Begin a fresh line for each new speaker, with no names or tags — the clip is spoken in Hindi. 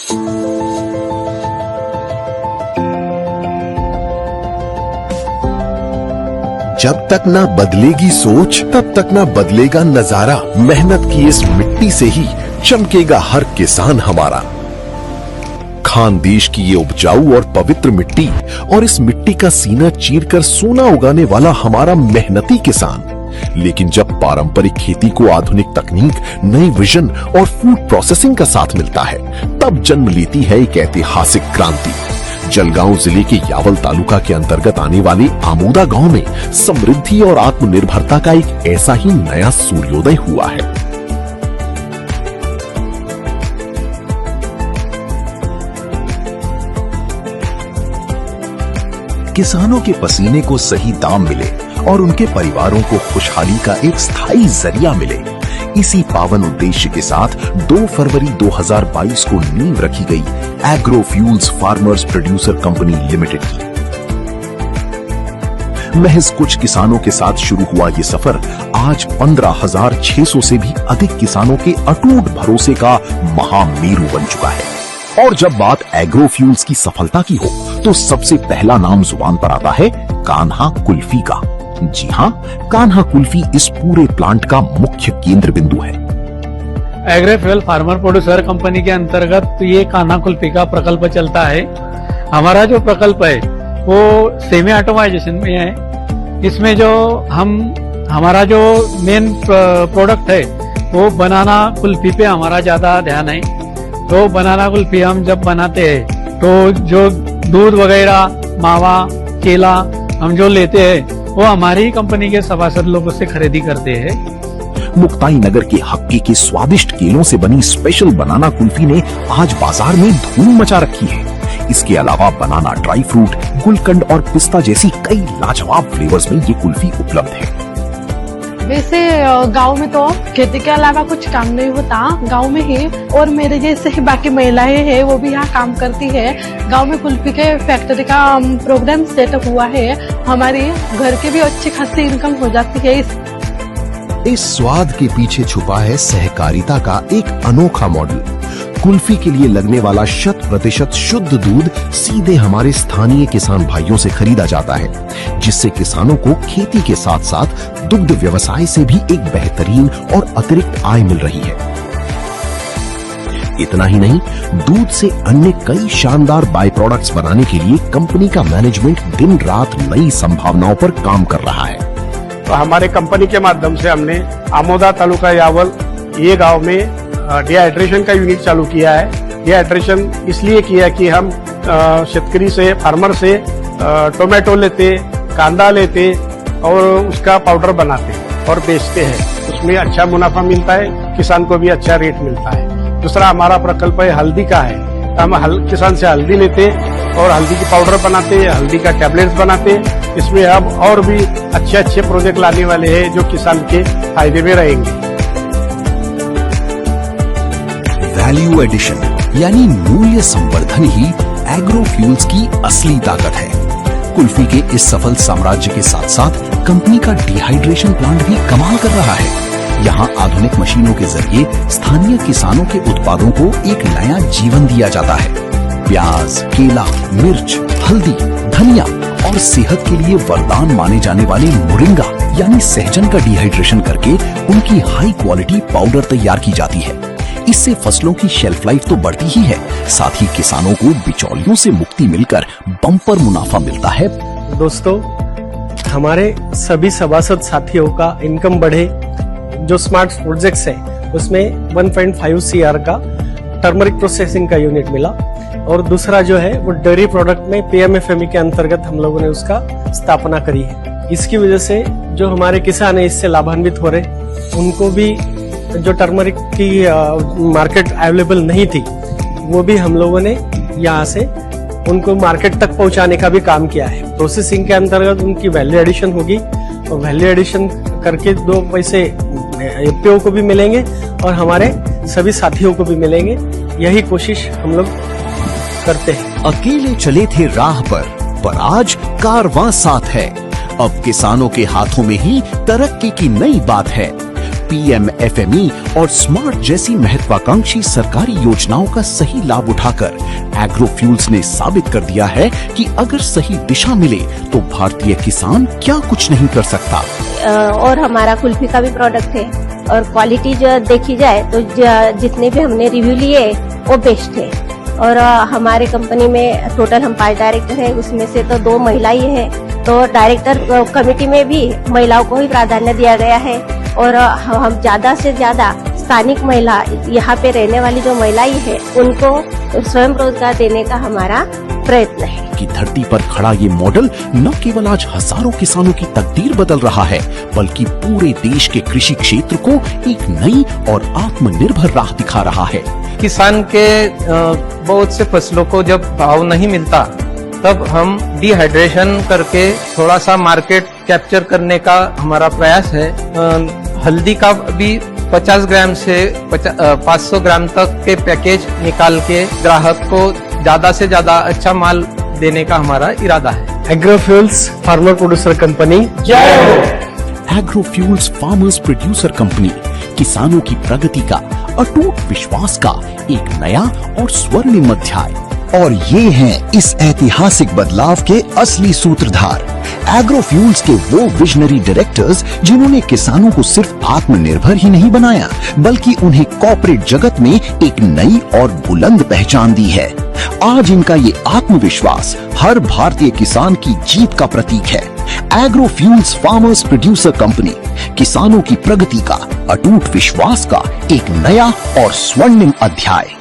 जब तक ना बदलेगी सोच तब तक ना बदलेगा नजारा। मेहनत की इस मिट्टी से ही चमकेगा हर किसान हमारा। खानदेश की ये उपजाऊ और पवित्र मिट्टी और इस मिट्टी का सीना चीरकर सोना उगाने वाला हमारा मेहनती किसान। लेकिन जब पारंपरिक खेती को आधुनिक तकनीक, नई विजन और फूड प्रोसेसिंग का साथ मिलता है, तब जन्म लेती है एक ऐतिहासिक क्रांति। जलगांव जिले के यावल तालुका के अंतर्गत आने वाले आमोदा गांव में समृद्धि और आत्मनिर्भरता का एक ऐसा ही नया सूर्योदय हुआ है। किसानों के पसीने को सही दाम मिले और उनके परिवारों को खुशहाली का एक स्थायी जरिया मिले, इसी पावन उद्देश्य के साथ 2 फरवरी 2022 को नींव रखी गई agro fuels farmers producer company limited की। महज कुछ किसानों के साथ शुरू हुआ ये सफर आज 15,600 से भी अधिक किसानों के अटूट भरोसे का महामेरू बन चुका है। और जब बात एग्रो फ्यूल्स की सफलता की हो तो सबसे पहला नाम जुबान पर आता है कान्हा कुल्फी का। जी हाँ, कान्हा कुल्फी इस पूरे प्लांट का मुख्य केंद्र बिंदु है।
Agro fuel farmer producer company के अंतर्गत ये कान्हा कुल्फी का प्रकल्प चलता है। हमारा जो प्रकल्प है वो सेमी ऑटोमाइजेशन में है। इसमें जो हमारा जो मेन प्रोडक्ट है वो बनाना कुल्फी पे हमारा ज्यादा ध्यान है। तो बनाना कुल्फी हम जब बनाते हैं तो जो दूध वगैरह, मावा, केला हम जो लेते हैं वो हमारी कंपनी के सभासद लोगों से खरीदी करते हैं।
मुक्ताई नगर के हक्के के स्वादिष्ट केलों से बनी स्पेशल बनाना कुल्फी ने आज बाजार में धूम मचा रखी है। इसके अलावा बनाना ड्राई फ्रूट, गुलकंद और पिस्ता जैसी कई लाजवाब फ्लेवर्स में ये कुल्फी उपलब्ध है।
वैसे गांव में तो खेती के अलावा कुछ काम नहीं होता, गांव में ही और मेरे जैसे ही बाकी महिलाएं हैं वो भी यहाँ काम करती है। गांव में कुल्फी के फैक्ट्री का प्रोग्राम सेटअप हुआ है। हमारी घर की भी अच्छी खासी इनकम हो जाती है।
इस स्वाद के पीछे छुपा है सहकारिता का एक अनोखा मॉडल। कुल्फी के लिए लगने वाला 100% शुद्ध दूध सीधे हमारे स्थानीय किसान भाइयों से खरीदा जाता है, जिससे किसानों को खेती के साथ साथ दुग्ध व्यवसाय से भी एक बेहतरीन और अतिरिक्त आय मिल रही है। इतना ही नहीं, दूध से अन्य कई शानदार बाय प्रोडक्ट्स बनाने के लिए कंपनी का मैनेजमेंट दिन रात नई संभावनाओं पर काम कर रहा है।
तो हमारे कंपनी के माध्यम से हमने आमोदा तालुका यावल ये गांव में डिहाइड्रेशन का यूनिट चालू किया है। डिहाइड्रेशन इसलिए किया कि हम शेतकरी से, फार्मर से टोमेटो लेते, कांदा लेते और उसका पाउडर बनाते और बेचते हैं। उसमें अच्छा मुनाफा मिलता है, किसान को भी अच्छा रेट मिलता है। दूसरा हमारा प्रकल्प है हल्दी का है। हम किसान से हल्दी लेते और हल्दी की पाउडर बनाते, हल्दी का टैबलेट्स बनाते। इसमें अब और भी अच्छे प्रोजेक्ट लाने वाले हैं जो किसान के फायदे में रहेंगे।
वैल्यू एडिशन यानी मूल्य संवर्धन ही एग्रो फ्यूल्स की असली ताकत है। कुल्फी के इस सफल साम्राज्य के साथ साथ कंपनी का डिहाइड्रेशन प्लांट भी कमाल कर रहा है। यहाँ आधुनिक मशीनों के जरिए स्थानीय किसानों के उत्पादों को एक नया जीवन दिया जाता है। प्याज, केला, मिर्च, हल्दी, धनिया और सेहत के लिए वरदान माने जाने वाले मोरिंगा यानी सहजन का डिहाइड्रेशन करके उनकी हाई क्वालिटी पाउडर तैयार की जाती है। इससे फसलों की शेल्फ लाइफ तो बढ़ती ही है, साथ ही किसानों को बिचौलियों से मुक्ति मिलकर बम्पर मुनाफा मिलता है।
दोस्तों, हमारे सभी सभासद साथियों का इनकम बढ़े, जो स्मार्ट प्रोजेक्ट्स है उसमें 1.5 CR का टर्मरिक प्रोसेसिंग का यूनिट मिला और दूसरा जो है वो डेयरी प्रोडक्ट में PMFME के अंतर्गत हम लोगों ने उसका स्थापना करी है। इसकी वजह से जो हमारे किसान है इससे लाभान्वित हो रहे, उनको भी जो टर्मरिक की मार्केट अवेलेबल नहीं थी वो भी हम लोगों ने यहाँ से उनको मार्केट तक पहुँचाने का भी काम किया है। प्रोसेसिंग के अंतर्गत उनकी वैल्यू एडिशन होगी और वैल्यू एडिशन करके 2 पैसे एफपीओ को भी मिलेंगे और हमारे सभी साथियों को भी मिलेंगे। यही कोशिश हम लोग करते हैं।
अकेले चले थे राह पर आज कारवां साथ है। अब किसानों के हाथों में ही तरक्की की नई बात है। पीएमएफएमई और स्मार्ट जैसी महत्वाकांक्षी सरकारी योजनाओं का सही लाभ उठाकर एग्रोफ्यूल्स ने साबित कर दिया है कि अगर सही दिशा मिले तो भारतीय किसान क्या कुछ नहीं कर सकता।
और हमारा कुल्फी का भी प्रोडक्ट है और क्वालिटी जो देखी जाए तो जितने भी हमने रिव्यू लिए वो बेस्ट है। और हमारे कंपनी में टोटल हम 5 डायरेक्टर हैं, उसमें से तो 2 महिला ही है, तो डायरेक्टर कमेटी में भी महिलाओं को ही प्राधान्य दिया गया है। और हम ज्यादा से ज्यादा स्थानिक महिला, यहाँ पे रहने वाली जो महिलाएं है उनको स्वयं रोजगार देने का हमारा प्रयत्न है।
की धरती पर खड़ा ये मॉडल न केवल आज हजारों किसानों की तकदीर बदल रहा है, बल्कि पूरे देश के कृषि क्षेत्र को एक नई और आत्मनिर्भर राह दिखा रहा है।
किसान के बहुत से फसलों को जब भाव नहीं मिलता तब हम डिहाइड्रेशन करके थोड़ा सा मार्केट कैप्चर करने का हमारा प्रयास है। हल्दी का भी 50 ग्राम से 500 ग्राम तक के पैकेज निकाल के ग्राहक को ज्यादा से ज्यादा अच्छा माल देने का हमारा इरादा है।
Agrofuels farmer producer company
agrofuels farmers producer company किसानों की प्रगति का अटूट विश्वास का एक नया और स्वर्णिम अध्याय। और ये हैं इस ऐतिहासिक बदलाव के असली सूत्रधार, एग्रोफ्यूल्स के वो विजनरी डायरेक्टर्स जिन्होंने किसानों को सिर्फ आत्मनिर्भर ही नहीं बनाया, बल्कि उन्हें कॉर्पोरेट जगत में एक नई और बुलंद पहचान दी है। आज इनका ये आत्मविश्वास हर भारतीय किसान की जीत का प्रतीक है। एग्रोफ्यूल्स फार्मर्स प्रोड्यूसर कंपनी किसानों की प्रगति का अटूट विश्वास का एक नया और स्वर्णिम अध्याय।